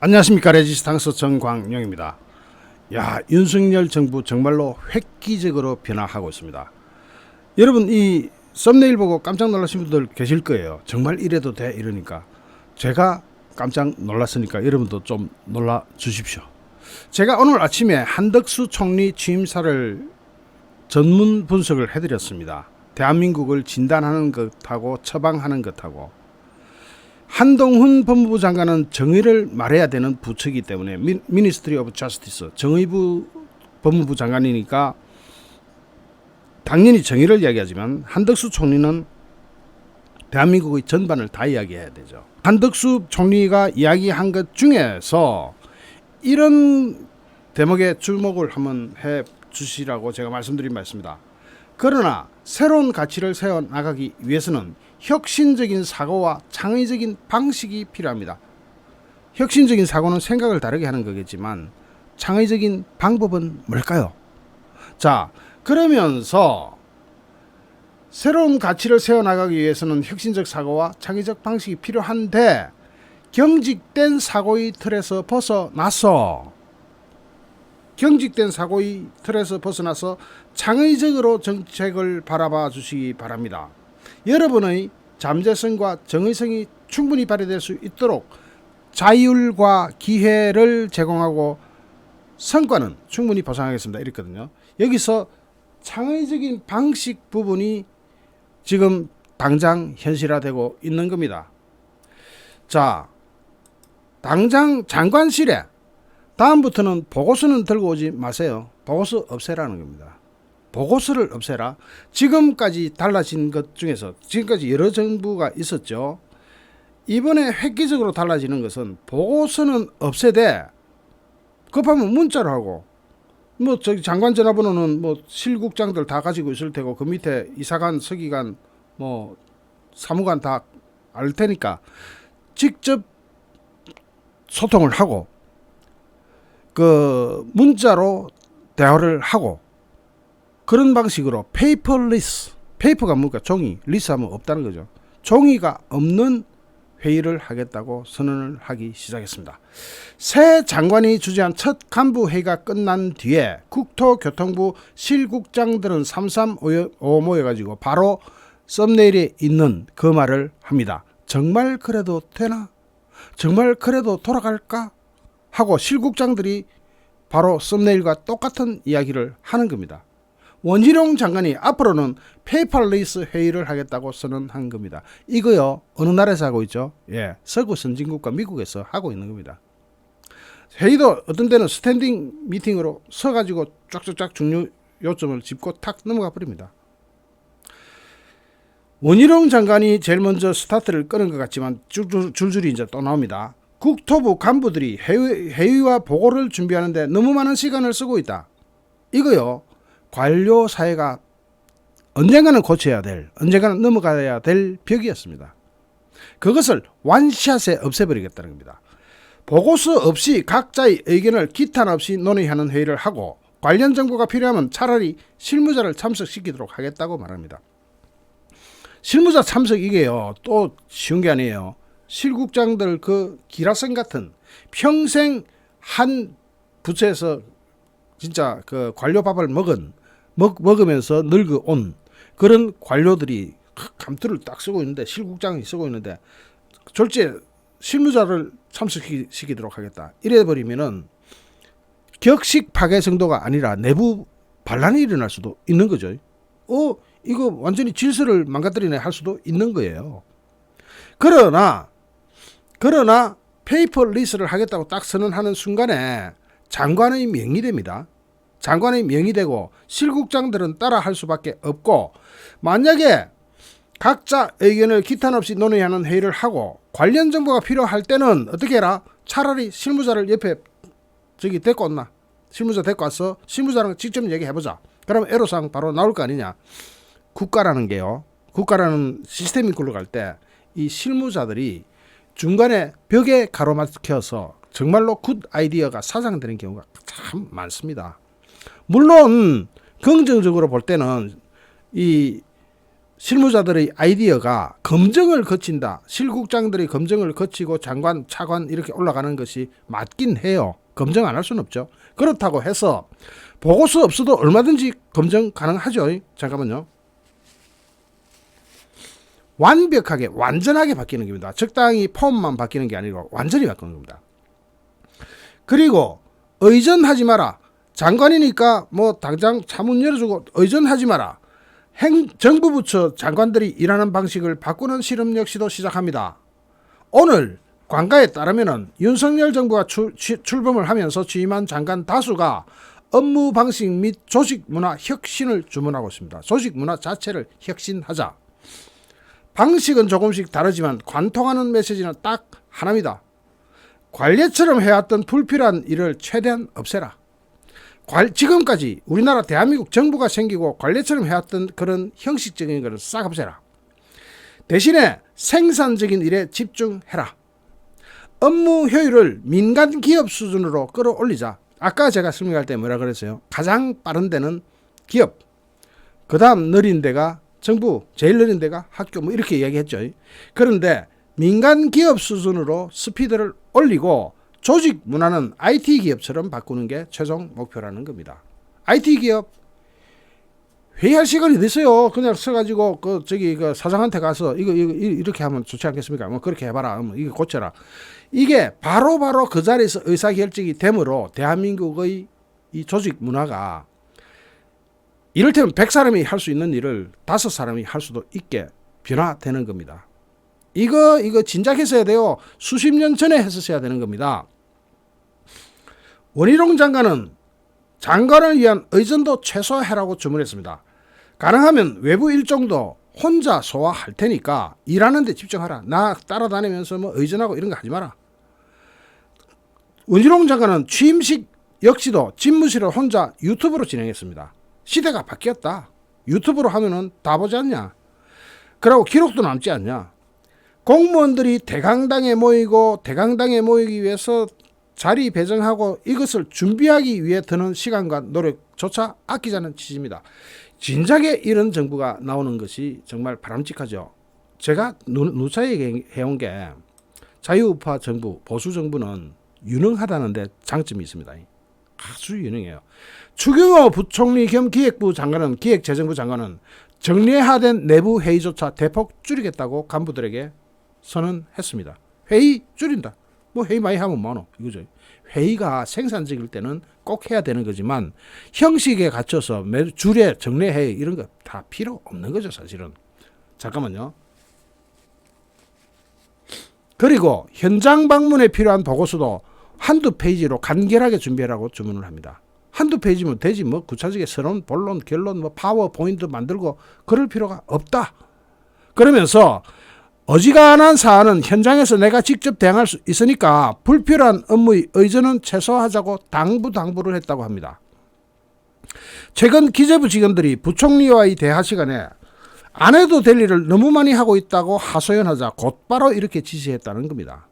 안녕하십니까. 레지스탕스 정광용입니다. 야, 윤석열 정부 정말로 획기적으로 변화하고 있습니다. 여러분 이 썸네일 보고 깜짝 놀라신 분들 계실 거예요. 정말 이래도 돼? 이러니까 제가 깜짝 놀랐으니까 여러분도 좀 놀라 주십시오. 제가 오늘 아침에 한덕수 총리 취임사를 전문 분석을 해드렸습니다. 대한민국을 진단하는 것하고 처방하는 것하고, 한동훈 법무부 장관은 정의를 말해야 되는 부처이기 때문에 미니스트리 오브 저스티스, 정의부 법무부 장관이니까 당연히 정의를 이야기하지만 한덕수 총리는 대한민국의 전반을 다 이야기해야 되죠. 한덕수 총리가 이야기한 것 중에서 이런 대목에 주목을 한번 해 주시라고 제가 말씀드린 바 있습니다. 그러나 새로운 가치를 세워나가기 위해서는 혁신적인 사고와 창의적인 방식이 필요합니다. 혁신적인 사고는 생각을 다르게 하는 거겠지만 창의적인 방법은 뭘까요? 자, 그러면서 새로운 가치를 세워나가기 위해서는 혁신적 사고와 창의적 방식이 필요한데, 경직된 사고의 틀에서 벗어나서 창의적으로 정책을 바라봐 주시기 바랍니다. 여러분의 잠재성과 정의성이 충분히 발휘될 수 있도록 자율과 기회를 제공하고 성과는 충분히 보상하겠습니다. 이랬거든요. 여기서 창의적인 방식 부분이 지금 당장 현실화되고 있는 겁니다. 자, 당장 장관실에 다음부터는 보고서는 들고 오지 마세요. 보고서 없애라는 겁니다. 보고서를 없애라. 지금까지 달라진 것 중에서 지금까지 여러 정부가 있었죠. 이번에 획기적으로 달라지는 것은 보고서는 없애되 급하면 문자로 하고, 뭐 저기 장관 전화번호는 뭐 실국장들 다 가지고 있을 테고 그 밑에 이사관, 서기관, 뭐 사무관 다 알 테니까 직접 소통을 하고 그 문자로 대화를 하고, 그런 방식으로 페이퍼리스, 페이퍼가 뭔가 종이, 리스하면 없다는 거죠. 종이가 없는 회의를 하겠다고 선언을 하기 시작했습니다. 새 장관이 주재한 첫 간부 회의가 끝난 뒤에 국토교통부 실국장들은 삼삼오오 모여가지고 바로 썸네일에 있는 그 말을 합니다. 정말 그래도 되나? 정말 그래도 돌아갈까? 하고 실국장들이 바로 썸네일과 똑같은 이야기를 하는 겁니다. 원희룡 장관이 앞으로는 페이퍼리스 회의를 하겠다고 선언한 겁니다. 이거요, 어느 나라에서 하고 있죠? 예, 서구 선진국과 미국에서 하고 있는 겁니다. 회의도 어떤 때는 스탠딩 미팅으로 서가지고 쫙쫙쫙 중요 요점을 짚고 탁 넘어가 버립니다. 원희룡 장관이 제일 먼저 스타트를 끄는 것 같지만 줄줄이 이제 또 나옵니다. 국토부 간부들이 회의와 보고를 준비하는데 너무 많은 시간을 쓰고 있다. 이거요, 관료 사회가 언젠가는 고쳐야 될, 언젠가는 넘어가야 될 벽이었습니다. 그것을 원샷에 없애버리겠다는 겁니다. 보고서 없이 각자의 의견을 기탄 없이 논의하는 회의를 하고, 관련 정보가 필요하면 차라리 실무자를 참석시키도록 하겠다고 말합니다. 실무자 참석, 이게요 또 쉬운 게 아니에요. 실국장들 그 기라성 같은 평생 한 부처에서 진짜 그 관료밥을 먹으면서 늙어온 그런 관료들이 감투를 딱 쓰고 있는데, 실국장이 쓰고 있는데 졸지에 실무자를 참석시키도록 하겠다. 이래버리면은 격식 파괴 정도가 아니라 내부 반란이 일어날 수도 있는 거죠. 이거 완전히 질서를 망가뜨리네 할 수도 있는 거예요. 그러나 페이퍼 리스를 하겠다고 딱 선언하는 순간에 장관의 명이 됩니다. 장관의 명이 되고 실국장들은 따라 할 수밖에 없고, 만약에 각자 의견을 기탄 없이 논의하는 회의를 하고 관련 정보가 필요할 때는 어떻게 해라? 차라리 실무자를 옆에 저기 데리고 온나? 실무자 데리고 와서 실무자랑 직접 얘기해보자. 그러면 애로사항 바로 나올 거 아니냐? 국가라는 게요, 국가라는 시스템이 굴러갈 때 이 실무자들이 중간에 벽에 가로막혀서 정말로 굿 아이디어가 사장되는 경우가 참 많습니다. 물론 긍정적으로 볼 때는 이 실무자들의 아이디어가 검증을 거친다. 실국장들이 검증을 거치고 장관, 차관 이렇게 올라가는 것이 맞긴 해요. 검증 안 할 수는 없죠. 그렇다고 해서 보고서 없어도 얼마든지 검증 가능하죠. 잠깐만요. 완벽하게 완전하게 바뀌는 겁니다. 적당히 폼만 바뀌는 게 아니고 완전히 바뀌는 겁니다. 그리고 의전하지 마라. 장관이니까 뭐 당장 차문 열어주고 의전하지 마라. 정부 부처 장관들이 일하는 방식을 바꾸는 실험 역시도 시작합니다. 오늘 관가에 따르면 윤석열 정부가 출범을 하면서 취임한 장관 다수가 업무 방식 및 조직 문화 혁신을 주문하고 있습니다. 조직 문화 자체를 혁신하자. 방식은 조금씩 다르지만 관통하는 메시지는 딱 하나입니다. 관례처럼 해왔던 불필요한 일을 최대한 없애라. 지금까지 우리나라 대한민국 정부가 생기고 관례처럼 해왔던 그런 형식적인 것을 싹 없애라. 대신에 생산적인 일에 집중해라. 업무 효율을 민간 기업 수준으로 끌어올리자. 아까 제가 설명할 때 뭐라 그랬어요? 가장 빠른 데는 기업, 그 다음 느린 데가 정부, 제일 느린 데가 학교 뭐 이렇게 이야기했죠. 그런데 민간 기업 수준으로 스피드를 올리고 조직 문화는 IT 기업처럼 바꾸는 게 최종 목표라는 겁니다. IT 기업 회의할 시간이 됐어요. 그냥 써가지고 그 사장한테 가서 이거 이렇게 하면 좋지 않겠습니까? 뭐 그렇게 해봐라. 뭐 이거 고쳐라. 이게 바로 그 자리에서 의사결정이 되므로 대한민국의 이 조직 문화가 이를테면 100사람이 할 수 있는 일을 5사람이 할 수도 있게 변화되는 겁니다. 이거 진작했어야 돼요. 수십 년 전에 했었어야 되는 겁니다. 원희룡 장관은 장관을 위한 의전도 최소화해라고 주문했습니다. 가능하면 외부 일정도 혼자 소화할 테니까 일하는 데 집중하라. 나 따라다니면서 뭐 의전하고 이런 거 하지 마라. 원희룡 장관은 취임식 역시도 집무실을 혼자 유튜브로 진행했습니다. 시대가 바뀌었다. 유튜브로 하면은 다 보지 않냐. 그리고 기록도 남지 않냐. 공무원들이 대강당에 모이기 위해서 자리 배정하고 이것을 준비하기 위해 드는 시간과 노력조차 아끼자는 취지입니다. 진작에 이런 정부가 나오는 것이 정말 바람직하죠. 제가 누차에 해온 게 자유우파 정부, 보수 정부는 유능하다는데 장점이 있습니다. 아주 유능해요. 추경호 부총리 겸 기획재정부 장관은 정례화된 내부 회의조차 대폭 줄이겠다고 간부들에게 선언했습니다. 회의 줄인다. 뭐 회의 많이 하면 뭐노 이거죠. 회의가 생산적일 때는 꼭 해야 되는 거지만 형식에 갇혀서 매주 주례 정례회의 이런 거 다 필요 없는 거죠 사실은. 잠깐만요. 그리고 현장 방문에 필요한 보고서도 한두 페이지로 간결하게 준비하라고 주문을 합니다. 한두 페이지면 되지 뭐 구체적인 서론, 본론, 결론, 뭐 파워포인트 만들고 그럴 필요가 없다. 그러면서 어지간한 사안은 현장에서 내가 직접 대응할 수 있으니까 불필요한 업무의 의전은 최소화하자고 당부를 했다고 합니다. 최근 기재부 직원들이 부총리와의 대화 시간에 안 해도 될 일을 너무 많이 하고 있다고 하소연하자 곧바로 이렇게 지시했다는 겁니다.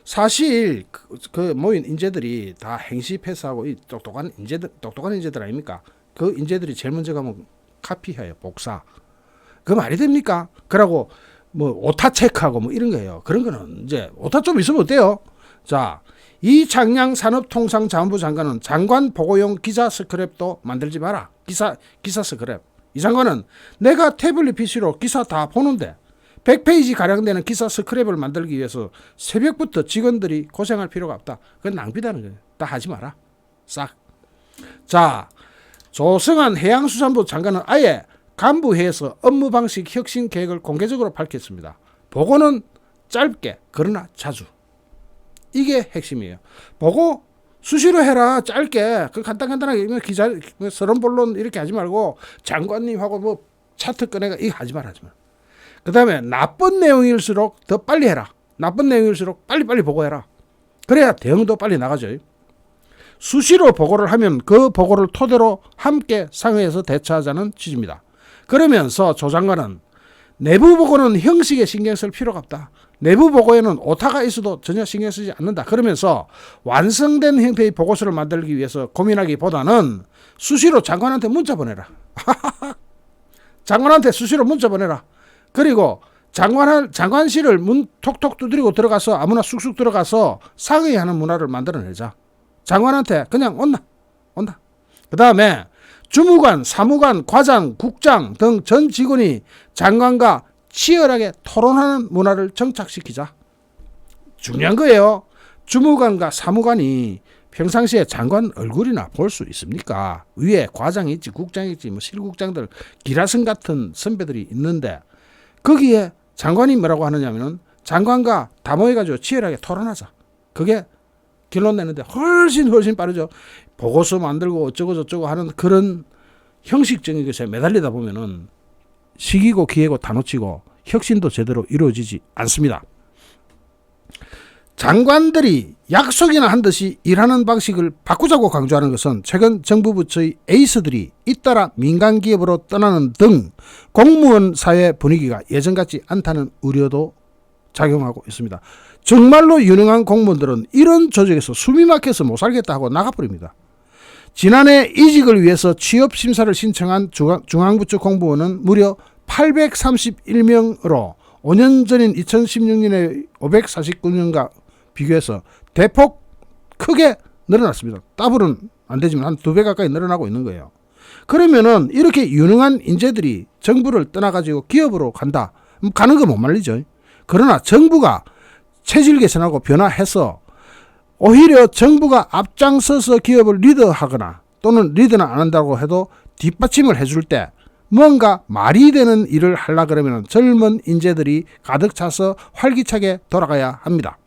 사실 그 모인 인재들이 다 행시 패스하고 이 똑똑한 인재들 아닙니까? 그 인재들이 제일 먼저 가면 카피해요. 복사. 그 말이 됩니까? 그러고 뭐 오타 체크하고 뭐 이런 거예요. 그런 거는 이제 오타 좀 있으면 어때요? 자, 이창양 산업통상자원부 장관은 장관 보고용 기사 스크랩도 만들지 마라. 기사 스크랩. 이 장관은 내가 태블릿 PC로 기사 다 보는데 100페이지 가량 되는 기사 스크랩을 만들기 위해서 새벽부터 직원들이 고생할 필요가 없다. 그건 낭비다는 거예요. 다 하지 마라. 싹. 자, 조성한 해양수산부 장관은 아예 간부회에서 업무 방식 혁신 계획을 공개적으로 밝혔습니다. 보고는 짧게 그러나 자주. 이게 핵심이에요. 보고 수시로 해라. 짧게. 그 간단하게 기자 서론 본론 이렇게 하지 말고 장관님하고 뭐 차트 꺼내가 이거 하지 마. 그 다음에 나쁜 내용일수록 더 빨리 해라. 나쁜 내용일수록 빨리 보고해라. 그래야 대응도 빨리 나가죠. 수시로 보고를 하면 그 보고를 토대로 함께 상의해서 대처하자는 취지입니다. 그러면서 조 장관은 내부 보고는 형식에 신경 쓸 필요가 없다. 내부 보고에는 오타가 있어도 전혀 신경 쓰지 않는다. 그러면서 완성된 형태의 보고서를 만들기 위해서 고민하기보다는 수시로 장관한테 문자 보내라. 장관한테 수시로 문자 보내라. 그리고 장관실을 문 톡톡 두드리고 들어가서 아무나 쑥쑥 들어가서 상의하는 문화를 만들어내자. 장관한테 그냥 온나. 그 다음에 주무관, 사무관, 과장, 국장 등 전 직원이 장관과 치열하게 토론하는 문화를 정착시키자. 중요한 거예요. 주무관과 사무관이 평상시에 장관 얼굴이나 볼 수 있습니까? 위에 과장이 있지, 국장이 있지, 뭐 실국장들, 기라성 같은 선배들이 있는데 거기에 장관이 뭐라고 하느냐면은 장관과 다 모여가지고 치열하게 토론하자. 그게 결론 내는데 훨씬 빠르죠. 보고서 만들고 어쩌고 저쩌고 하는 그런 형식적인 것에 매달리다 보면은 시기고 기회고 다 놓치고 혁신도 제대로 이루어지지 않습니다. 장관들이 약속이나 한 듯이 일하는 방식을 바꾸자고 강조하는 것은 최근 정부 부처의 에이스들이 잇따라 민간 기업으로 떠나는 등 공무원 사회 분위기가 예전 같지 않다는 우려도 작용하고 있습니다. 정말로 유능한 공무원들은 이런 조직에서 숨이 막혀서 못 살겠다 하고 나가버립니다. 지난해 이직을 위해서 취업심사를 신청한 중앙부처 공무원은 무려 831명으로 5년 전인 2016년에 549명과 비교해서 대폭 크게 늘어났습니다. 더블은 안 되지만 한 2배 가까이 늘어나고 있는 거예요. 그러면은 이렇게 유능한 인재들이 정부를 떠나가지고 기업으로 간다. 가는 거 못 말리죠. 그러나 정부가 체질 개선하고 변화해서 오히려 정부가 앞장서서 기업을 리드하거나 또는 리드는 안 한다고 해도 뒷받침을 해줄 때 뭔가 말이 되는 일을 하려 그러면 젊은 인재들이 가득 차서 활기차게 돌아가야 합니다.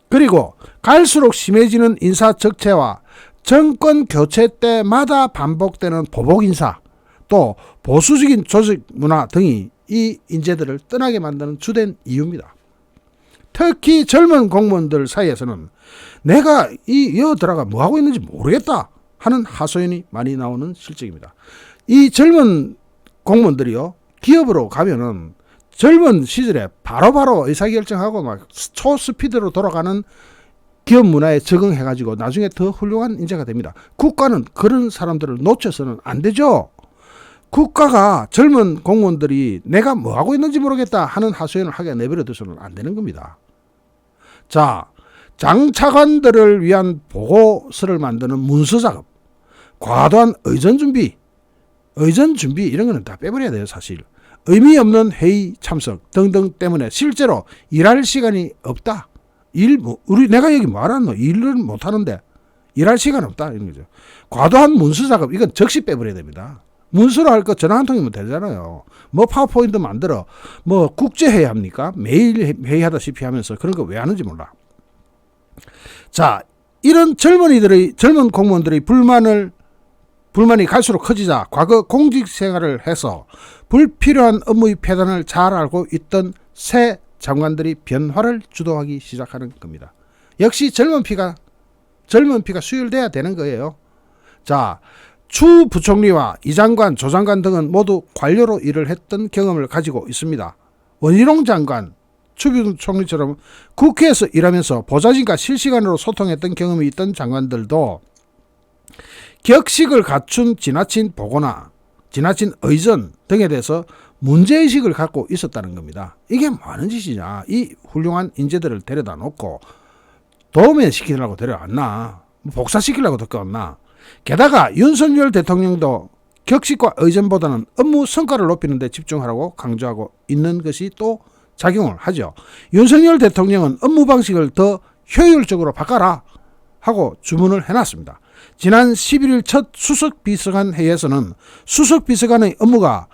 그리고 갈수록 심해지는 인사 적체와 정권 교체 때마다 반복되는 보복 인사, 또 보수적인 조직 문화 등이 이 인재들을 떠나게 만드는 주된 이유입니다. 특히 젊은 공무원들 사이에서는 내가 이 여들아가 뭐하고 있는지 모르겠다 하는 하소연이 많이 나오는 실정입니다. 이 젊은 공무원들이요, 기업으로 가면은 젊은 시절에 바로바로 의사결정하고 막 초스피드로 돌아가는 기업 문화에 적응해가지고 나중에 더 훌륭한 인재가 됩니다. 국가는 그런 사람들을 놓쳐서는 안 되죠. 국가가 젊은 공무원들이 내가 뭐하고 있는지 모르겠다 하는 하소연을 하게 내버려둬서는 안 되는 겁니다. 자, 장차관들을 위한 보고서를 만드는 문서작업, 과도한 의전준비 이런 거는 다 빼버려야 돼요. 사실 의미 없는 회의 참석 등등 때문에 실제로 일할 시간이 없다. 내가 여기 말하노? 일을 못하는데 일할 시간 없다. 이런 거죠. 과도한 문서작업, 이건 즉시 빼버려야 됩니다. 문서로 할 거 전화 한 통이면 되잖아요. 뭐 파워포인트 만들어 뭐 국제회의 합니까? 매일 회의하다시피 하면서 그런 거 왜 하는지 몰라. 자, 이런 젊은 공무원들의 불만이 갈수록 커지자 과거 공직 생활을 해서 불필요한 업무의 폐단을 잘 알고 있던 새 장관들이 변화를 주도하기 시작하는 겁니다. 역시 젊은 피가 수혈돼야 되는 거예요. 자, 추 부총리와 이 장관, 조 장관 등은 모두 관료로 일을 했던 경험을 가지고 있습니다. 원희룡 장관, 추 부총리처럼 국회에서 일하면서 보좌진과 실시간으로 소통했던 경험이 있던 장관들도 격식을 갖춘 지나친 보고나 지나친 의전 등에 대해서 문제의식을 갖고 있었다는 겁니다. 이게 뭐 하는 짓이냐. 이 훌륭한 인재들을 데려다 놓고 도면 시키려고 데려왔나, 복사시키려고 데려왔나. 게다가 윤석열 대통령도 격식과 의전보다는 업무 성과를 높이는 데 집중하라고 강조하고 있는 것이 또 작용을 하죠. 윤석열 대통령은 업무 방식을 더 효율적으로 바꿔라 하고 주문을 해놨습니다. 지난 11일 첫 수석비서관 회의에서는 수석비서관의 업무가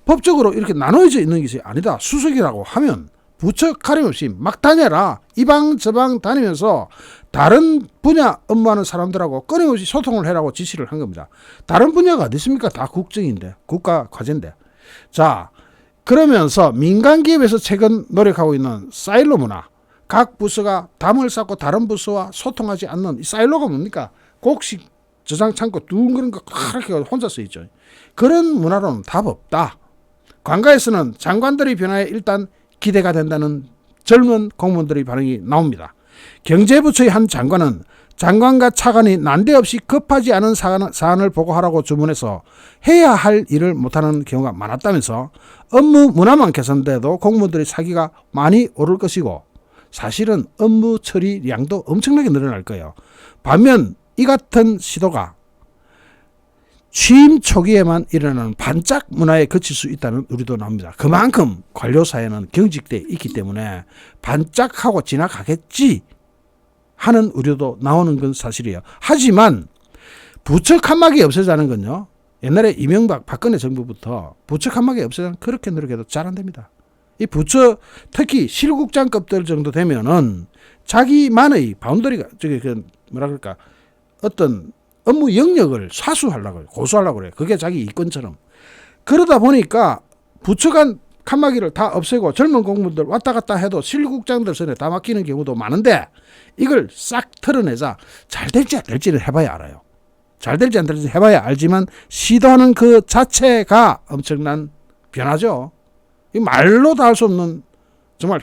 법적으로 이렇게 나눠져 있는 것이 아니다. 수석이라고 하면 부처 가림없이 막 다녀라. 이 방 저 방 다니면서 다른 분야 업무하는 사람들하고 끊임없이 소통을 해라고 지시를 한 겁니다. 다른 분야가 어디 있습니까? 다 국정인데, 국가 과제인데. 자, 그러면서 민간 기업에서 최근 노력하고 있는 사일로 문화, 각 부서가 담을 쌓고 다른 부서와 소통하지 않는 이 사일로가 뭡니까? 곡식 저장 창고 둥그런 거 그렇게 혼자 써 있죠. 그런 문화로는 답 없다. 관가에서는 장관들의 변화에 일단 기대가 된다는 젊은 공무원들의 반응이 나옵니다. 경제부처의 한 장관은 장관과 차관이 난데없이 급하지 않은 사안을 보고하라고 주문해서 해야 할 일을 못하는 경우가 많았다면서 업무 문화만 개선돼도 공무원들의 사기가 많이 오를 것이고 사실은 업무 처리량도 엄청나게 늘어날 거예요. 반면 이 같은 시도가 취임 초기에만 일어나는 반짝 문화에 그칠 수 있다는 우려도 나옵니다. 그만큼 관료 사회는 경직돼 있기 때문에 반짝하고 지나가겠지 하는 우려도 나오는 건 사실이에요. 하지만 부처 칸막이 없애자는 건요. 옛날에 이명박 박근혜 정부부터 부처 칸막이 없애자는 그렇게 노력해도 잘 안 됩니다. 이 부처 특히 실국장급들 정도 되면은 자기만의 바운더리가 저기 그 뭐라 그럴까 어떤 업무 영역을 사수하려고 해요. 고수하려고 그래요. 그게 자기 이권처럼. 그러다 보니까 부처 간 칸막이를 다 없애고 젊은 공무원들 왔다 갔다 해도 실국장들 손에 다 맡기는 경우도 많은데 이걸 싹 털어내자 잘 될지 안 될지를 해봐야 알아요. 잘 될지 안 될지 해봐야 알지만 시도하는 그 자체가 엄청난 변화죠. 이 말로 다 할 수 없는 정말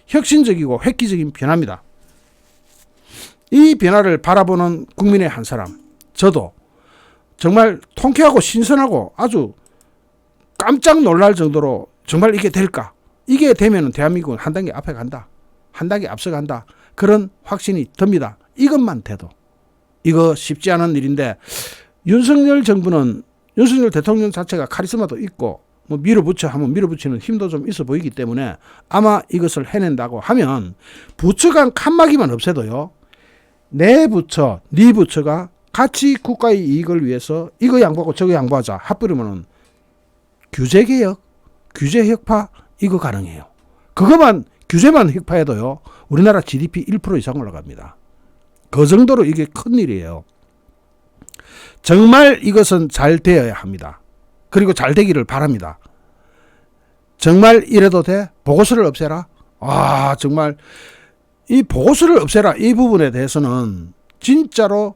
혁신적이고 획기적인 변화입니다. 이 변화를 바라보는 국민의 한 사람, 저도 정말 통쾌하고 신선하고 아주 깜짝 놀랄 정도로 정말 이게 될까? 이게 되면 대한민국은 한 단계 앞에 간다. 한 단계 앞서간다. 그런 확신이 듭니다. 이것만 돼도. 이거 쉽지 않은 일인데 윤석열 정부는 윤석열 대통령 자체가 카리스마도 있고 뭐 밀어붙여 하면 밀어붙이는 힘도 좀 있어 보이기 때문에 아마 이것을 해낸다고 하면 부처 간 칸막이만 없애도요. 내 부처, 네 부처가 같이 국가의 이익을 위해서 이거 양보하고 저거 양보하자 합부리면은 규제개혁, 규제혁파 이거 가능해요. 그것만 규제만 혁파해도요. 우리나라 GDP 1% 이상 올라갑니다. 그 정도로 이게 큰일이에요. 정말 이것은 잘 되어야 합니다. 그리고 잘 되기를 바랍니다. 정말 이래도 돼? 보고서를 없애라? 아 정말 이 보고서를 없애라 이 부분에 대해서는 진짜로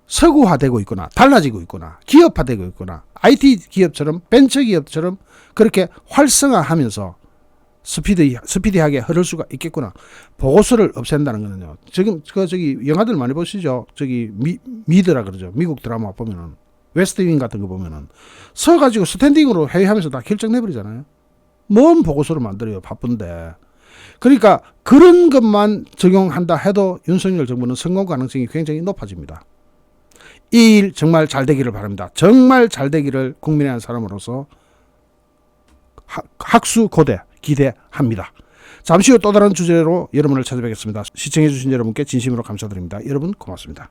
서구화되고 있구나 달라지고 있구나 기업화되고 있구나 IT 기업처럼 벤처기업처럼 그렇게 활성화하면서 스피디하게 흐를 수가 있겠구나. 보고서를 없앤다는 거는요. 지금 저기 영화들 많이 보시죠. 저기 미드라 그러죠. 미국 드라마 보면은 웨스트윙 같은 거 보면은 서가지고 스탠딩으로 회의하면서 다 결정내버리잖아요. 뭔 보고서를 만들어요. 바쁜데. 그러니까 그런 것만 적용한다 해도 윤석열 정부는 성공 가능성이 굉장히 높아집니다. 이 일 정말 잘 되기를 바랍니다. 정말 잘 되기를 국민의 한 사람으로서 학수고대 기대합니다. 잠시 후 또 다른 주제로 여러분을 찾아뵙겠습니다. 시청해주신 여러분께 진심으로 감사드립니다. 여러분 고맙습니다.